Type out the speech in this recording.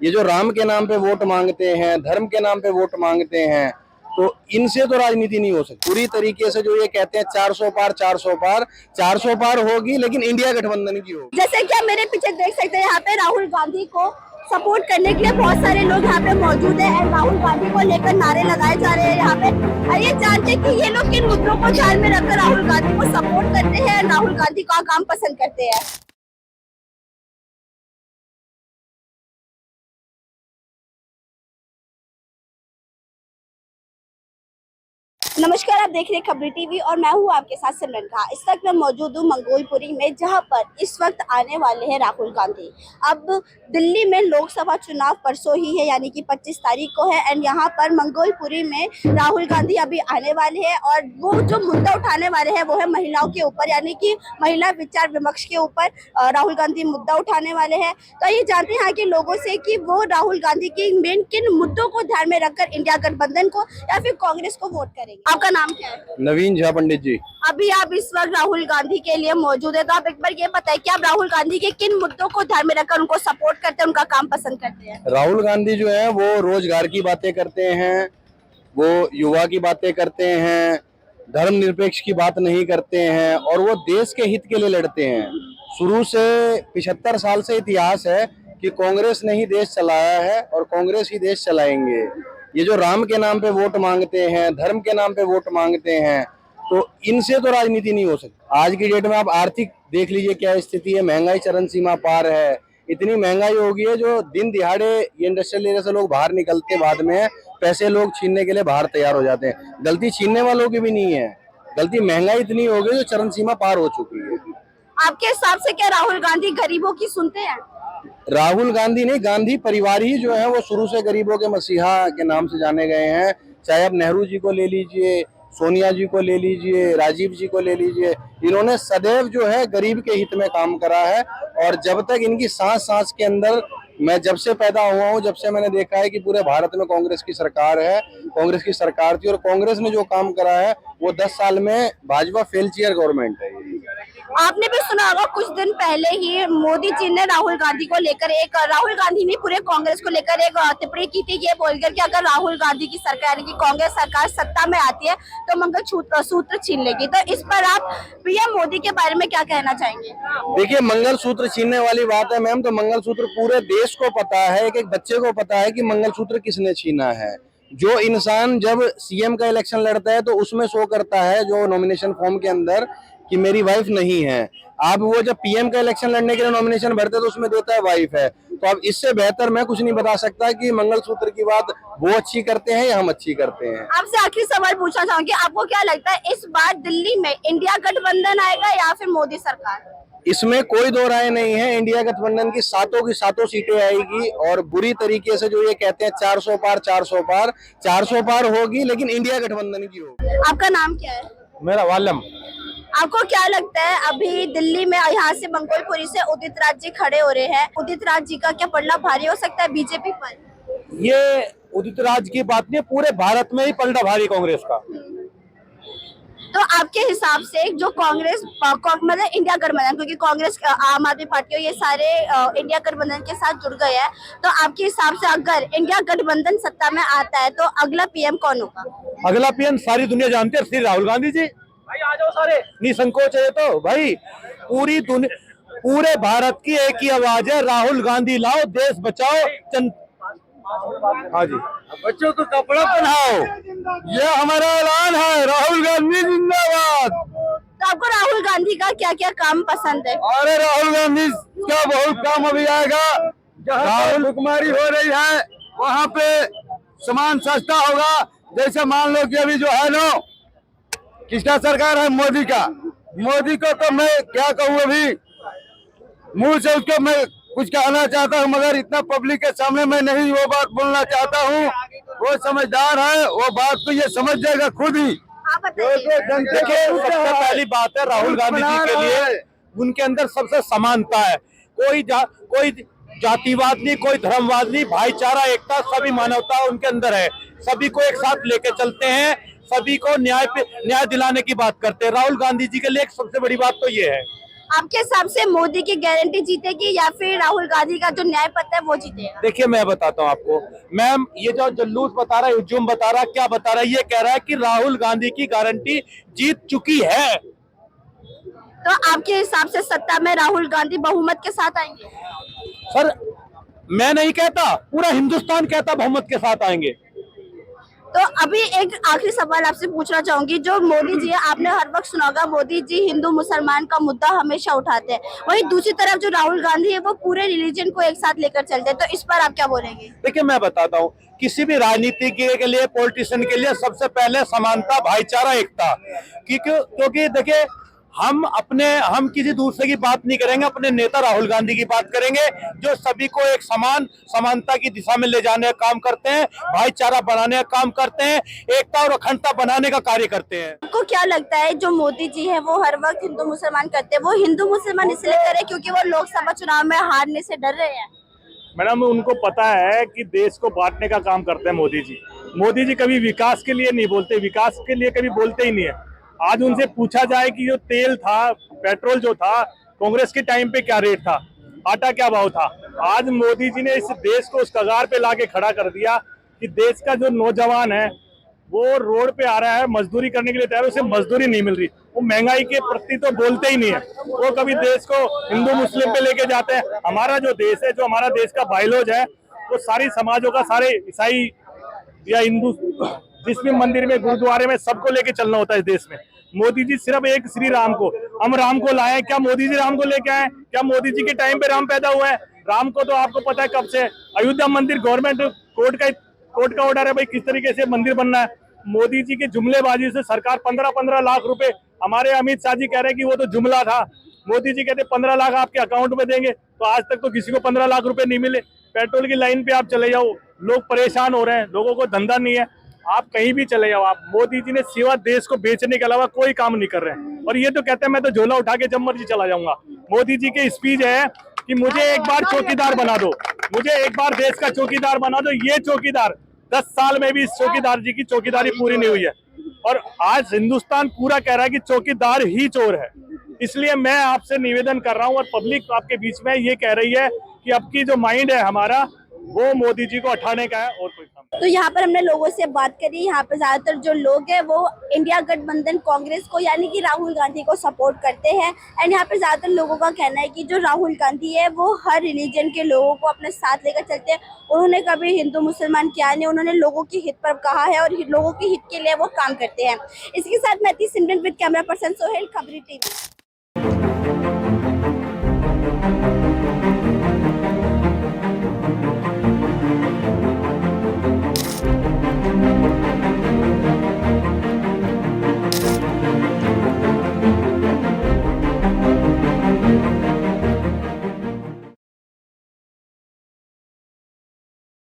ये जो राम के नाम पे वोट मांगते हैं, धर्म के नाम पे वोट मांगते हैं, तो इनसे तो राजनीति नहीं हो सकती। पूरी तरीके से जो ये कहते हैं 400 पार 400 पार 400 पार होगी, लेकिन इंडिया गठबंधन की होगी। जैसे कि आप मेरे पीछे देख सकते हैं, यहाँ पे राहुल गांधी को सपोर्ट करने के लिए बहुत सारे लोग यहाँ पे मौजूद हैं एंड राहुल गांधी को लेकर नारे लगाए जा रहे हैं यहाँ पे। आइए जानते हैं कि ये लोग किन मुद्दों को ध्यान में रखकर राहुल गांधी को सपोर्ट करते हैं, राहुल गांधी का काम पसंद करते हैं। नमस्कार, आप देख रहे हैं खबरी टीवी और मैं हूं आपके साथ सिमरन खा। इस वक्त मैं मौजूद हूं मंगोलपुरी में, जहां पर इस वक्त आने वाले हैं राहुल गांधी। अब दिल्ली में लोकसभा चुनाव परसों ही है, यानी कि 25 तारीख को है एंड यहां पर मंगोलपुरी में राहुल गांधी अभी आने वाले हैं और वो जो मुद्दा उठाने वाले हैं वो है महिलाओं के ऊपर, यानी कि महिला विचार विमर्श के ऊपर राहुल गांधी मुद्दा उठाने वाले हैं। तो ये जानते हैं यहाँ के लोगों से कि वो राहुल गांधी की मेन किन मुद्दों को ध्यान में रखकर इंडिया गठबंधन को या फिर कांग्रेस को वोट करेंगे। आपका नाम क्या है? नवीन झा पंडित जी। अभी आप इस वक्त राहुल गांधी के लिए मौजूद है, तो आप एक बार ये बताइए कि आप राहुल गांधी के किन मुद्दों को ध्यान में रखकर उनको सपोर्ट करते हैं, उनका काम पसंद करते हैं? राहुल गांधी जो है वो रोजगार की बातें करते हैं, वो युवा की बातें करते हैं, धर्मनिरपेक्ष की बात नहीं करते हैं और वो देश के हित के लिए लड़ते हैं। शुरू से 75 साल से इतिहास है कि कांग्रेस ने ही देश चलाया है और कांग्रेस ही देश चलाएंगे। ये जो राम के नाम पे वोट मांगते हैं, धर्म के नाम पे वोट मांगते हैं, तो इनसे तो राजनीति नहीं हो सकती। आज की डेट में आप आर्थिक देख लीजिए क्या स्थिति है, महंगाई चरम सीमा पार है। इतनी महंगाई हो गई है जो दिन दिहाड़े ये इंडस्ट्रियल एरिया से लोग बाहर निकलते बाद में पैसे लोग छीनने के लिए बाहर तैयार हो जाते हैं। गलती छीनने वालों की भी नहीं है, गलती महंगाई इतनी हो गई जो चरम सीमा पार हो चुकी है। आपके हिसाब से क्या राहुल गांधी गरीबों की सुनते हैं? राहुल गांधी नहीं, गांधी परिवार ही जो है वो शुरू से गरीबों के मसीहा के नाम से जाने गए हैं। चाहे आप नेहरू जी को ले लीजिए, सोनिया जी को ले लीजिए, राजीव जी को ले लीजिए, इन्होंने सदैव जो है गरीब के हित में काम करा है। और जब तक इनकी सांस सांस के अंदर, मैं जब से पैदा हुआ हूँ जब से मैंने देखा है कि पूरे भारत में कांग्रेस की सरकार है, कांग्रेस की सरकार थी और कांग्रेस ने जो काम करा है वो 10 साल में भाजपा फेलचियर गवर्नमेंट है। आपने भी सुना होगा कुछ दिन पहले ही मोदी जी ने राहुल गांधी को लेकर राहुल गांधी ने पूरे कांग्रेस को लेकर एक टिप्पणी की थी, ये बोलकर कि अगर राहुल गांधी की सरकार यानी कि कांग्रेस सरकार सत्ता में आती है तो मंगल सूत्र छीन लेगी। तो इस पर आप पीएम मोदी के बारे में क्या कहना चाहेंगे? देखिए, मंगल सूत्र छीनने वाली बात है मैम, तो मंगल सूत्र पूरे देश को पता है, एक एक बच्चे को पता है कि मंगल सूत्र किसने छीना है। जो इंसान जब सीएम का इलेक्शन लड़ता है तो उसमें शो करता है जो नॉमिनेशन फॉर्म के अंदर कि मेरी वाइफ नहीं है। अब वो जब पीएम का इलेक्शन लड़ने के लिए नॉमिनेशन भरते हैं तो उसमें देता है वाइफ है। तो अब इससे बेहतर मैं कुछ नहीं बता सकता कि मंगलसूत्र की बात वो अच्छी करते हैं या हम अच्छी करते हैं। आपसे आखिरी सवाल पूछना चाहूंगी, आपको क्या लगता है इस बार दिल्ली में इंडिया गठबंधन आएगा या फिर मोदी सरकार? इसमें कोई दो राय नहीं है, इंडिया गठबंधन की सातों सीटें आएगी और बुरी तरीके से जो ये कहते हैं 400 पार 400 पार 400 पार होगी, लेकिन इंडिया गठबंधन की होगी। आपका नाम क्या है? मेरा वालम। आपको क्या लगता है अभी दिल्ली में यहाँ से मंगोलपुरी से उदित राज जी खड़े हो रहे हैं, उदित राज जी का क्या पलड़ा भारी हो सकता है बीजेपी पर? ये उदित राज की बात नहीं, पूरे भारत में ही पलड़ा भारी कांग्रेस का। तो आपके हिसाब से जो कांग्रेस मतलब इंडिया गठबंधन, क्योंकि कांग्रेस आम आदमी पार्टी ये सारे इंडिया गठबंधन के साथ जुड़ गए हैं, तो आपके हिसाब से अगर इंडिया गठबंधन सत्ता में आता है तो अगला पीएम कौन होगा? अगला पीएम सारी दुनिया जानती है, श्री राहुल गांधी जी। भाई आ जाओ सारे, निसंकोच है तो भाई पूरी दुनिया, पूरे भारत की एक ही आवाज है, राहुल गांधी लाओ, देश बचाओ। हाँ जी, बच्चों को कपड़ा पहनाओ, ये हमारा ऐलान है। राहुल गांधी जिंदाबाद। तो आपको राहुल गांधी का क्या क्या काम पसंद है? अरे राहुल गांधी का बहुत काम अभी आएगा। जहाँ भुखमरी हो रही है वहाँ पे सामान सस्ता होगा। जैसे मान लो कि अभी जो है ना, किसका सरकार है? मोदी का। मोदी को तो मैं क्या कहूँ, अभी मुंह से उसको मैं कुछ कहना चाहता हूँ, मगर इतना पब्लिक के सामने मैं नहीं वो बात बोलना चाहता हूँ। वो समझदार है, वो बात तो ये समझ जाएगा खुद ही। देखिए, सबसे पहली बात है राहुल गांधी जी के लिए, उनके अंदर सबसे समानता है। कोई जातिवाद नहीं, कोई धर्मवाद नहीं, भाईचारा, एकता, सभी मानवता उनके अंदर है। सभी को एक साथ लेके चलते हैं, सभी को न्याय दिलाने की बात करते हैं। राहुल गांधी जी के लिए एक सबसे बड़ी बात तो ये है। आपके हिसाब से मोदी की गारंटी जीतेगी या फिर राहुल गांधी का जो न्याय पत्र है वो जीतेगा? देखिए मैं बताता हूँ आपको, मैम ये जो जल्लूस बता रहा है, हुजूम बता रहा है, क्या बता रहा है, ये कह रहा है कि राहुल गांधी की गारंटी जीत चुकी है। तो आपके हिसाब से सत्ता में राहुल गांधी बहुमत के साथ आएंगे? सर मैं नहीं कहता, पूरा हिंदुस्तान कहता बहुमत के साथ आएंगे। तो अभी एक आखिरी सवाल आपसे पूछना चाहूंगी, जो मोदी जी है आपने हर वक्त सुना होगा मोदी जी हिंदू मुसलमान का मुद्दा हमेशा उठाते हैं, वहीं दूसरी तरफ जो राहुल गांधी है वो पूरे रिलीजन को एक साथ लेकर चलते हैं, तो इस पर आप क्या बोलेंगे? देखिए मैं बताता हूँ, किसी भी राजनीति के लिए, पॉलिटिशियन के लिए सबसे पहले समानता, भाईचारा, एकता, क्योंकि देखिए हम किसी दूसरे की बात नहीं करेंगे, अपने नेता राहुल गांधी की बात करेंगे, जो सभी को एक समानता की दिशा में ले जाने का काम करते हैं, भाईचारा बनाने का काम करते हैं, एकता और अखंडता बनाने का कार्य करते हैं। आपको क्या लगता है जो मोदी जी है वो हर वक्त हिंदू मुसलमान करते हैं, वो हिंदू मुसलमान इसलिए करे क्योंकि वो लोकसभा चुनाव में हारने से डर रहे हैं? मैडम उनको पता है कि देश को बांटने का काम करते हैं मोदी जी। मोदी जी कभी विकास के लिए नहीं बोलते, विकास के लिए कभी बोलते ही नहीं है। आज उनसे पूछा जाए कि जो तेल था, पेट्रोल जो था, कांग्रेस के टाइम पे क्या रेट था, आटा क्या भाव था, आज मोदी जी ने इस देश को उस कगार पे लाके खड़ा कर दिया कि देश का जो नौजवान है वो रोड पे आ रहा है, मजदूरी करने के लिए तैयार, उसे मजदूरी नहीं मिल रही। वो महंगाई के प्रति तो बोलते ही नहीं है, वो कभी देश को हिंदू मुस्लिम पे लेके जाते हैं। हमारा जो देश है, जो हमारा देश का बायलॉज है, वो सारी समाजों का, सारे ईसाई या हिंदू, जिस भी मंदिर में, गुरुद्वारे में, सबको लेके चलना होता है इस देश में। मोदी जी सिर्फ एक श्री राम को, हम राम को लाए, क्या मोदी जी राम को लेके आए? क्या मोदी जी के टाइम पे राम पैदा हुआ है? राम को तो आपको पता है कब से, अयोध्या मंदिर गवर्नमेंट कोर्ट का ऑर्डर है भाई किस तरीके से मंदिर बनना है। मोदी जी के जुमलेबाजी से सरकार 15-15 लाख रुपए, हमारे अमित शाह जी कह रहे हैं कि वो तो जुमला था। मोदी जी कहते 15 लाख आपके अकाउंट में देंगे, तो आज तक तो किसी को 15 लाख रुपए नहीं मिले। पेट्रोल की लाइन पे आप चले जाओ, लोग परेशान हो रहे हैं, लोगों को धंधा नहीं है। आप कहीं भी चले जाओ, आप मोदी जी ने सिवा देश को बेचने के अलावा कोई काम नहीं कर रहे हैं। और ये तो कहते हैं मैं तो झोला उठा के जब मर्जी चला जाऊंगा। मोदी जी की स्पीच है कि मुझे एक बार चौकीदार बना दो, मुझे एक बार देश का चौकीदार बना दो। ये चौकीदार 10 साल में भी इस चौकीदार जी की चौकीदारी पूरी नहीं हुई है। और आज हिंदुस्तान पूरा कह रहा है कि चौकीदार ही चोर है। इसलिए मैं आपसे निवेदन कर रहा हूं, और पब्लिक आपके बीच में ये कह रही है कि अब की जो माइंड है हमारा, वो मोदी जी को हटाने का है, और कोई काम नहीं। तो यहाँ पर हमने लोगों से बात करी, यहाँ पे ज्यादातर जो लोग हैं वो इंडिया गठबंधन कांग्रेस को यानी कि राहुल गांधी को सपोर्ट करते हैं। एंड यहाँ पे ज्यादातर लोगों का कहना है कि जो राहुल गांधी है वो हर रिलीजन के लोगों को अपने साथ लेकर चलते हैं। उन्होंने कभी हिंदू मुसलमान किया नहीं, उन्होंने लोगों की हित पर कहा है और लोगों के हित के लिए वो काम करते हैं। इसके साथ मैं थी सिमरन विद कैमरा पर्सन सोहेल, खबरी टीवी।